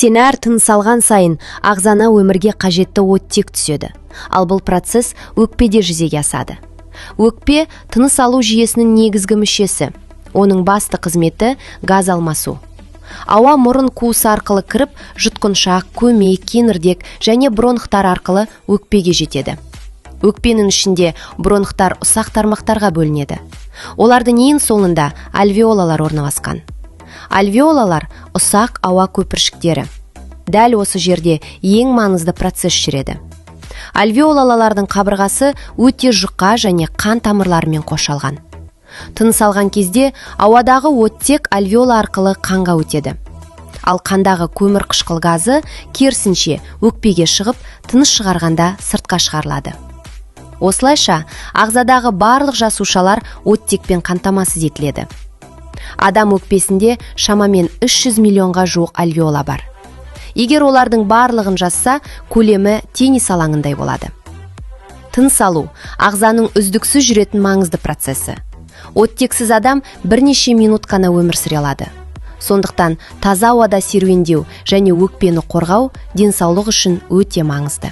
Сен әр тыныс алған сайын ағзана өмірге қажетті оттек түседі. Ал бұл процесс өкпеде жүзеге асады. Өкпе тыныс алу жүйесінің негізгі мүшесі. Оның басты қызметі газ алмасу. Ауа мұрын қуысы арқылы кіріп, жұтқыншақ, көмей, кеңірдек және бронхтар арқылы өкпеге жетеді. Өкпенің ішінде бронхтар ұсақ тармақтарға бөлінеді. Олардың ең соңында альвеолалар орналасқан. Альвеолалар ұсақ ауа көпіршіктері. Дәл осы жерде ең маңызды процесс жүреді. Альвеолалардың қабырғасы өте жұқа және қан тамырларымен қоршалған. Тыныс алған кезде ауадағы оттек альвеола арқылы қанға өтеді. Ал қандағы көмір қышқыл газы керісінше өкпеге шығып, тыныс шығарғанда сыртқа шығарылады. Осылайша, ағзадағы барлық жасушалар оттекпен қамтамасыз етіледі. Адам өкпесінде шамамен 300 миллионға жуық альвеола бар. Егер олардың барлығын жазса, көлемі теннис алаңындай болады. Тыныс алу ағзаның үздіксіз жүретін маңызды процесі. Оттексіз адам бірнеше минут қана өмір сүре алады. Сондықтан таза ауада серуендеу және өкпені қорғау денсаулық үшін өте маңызды.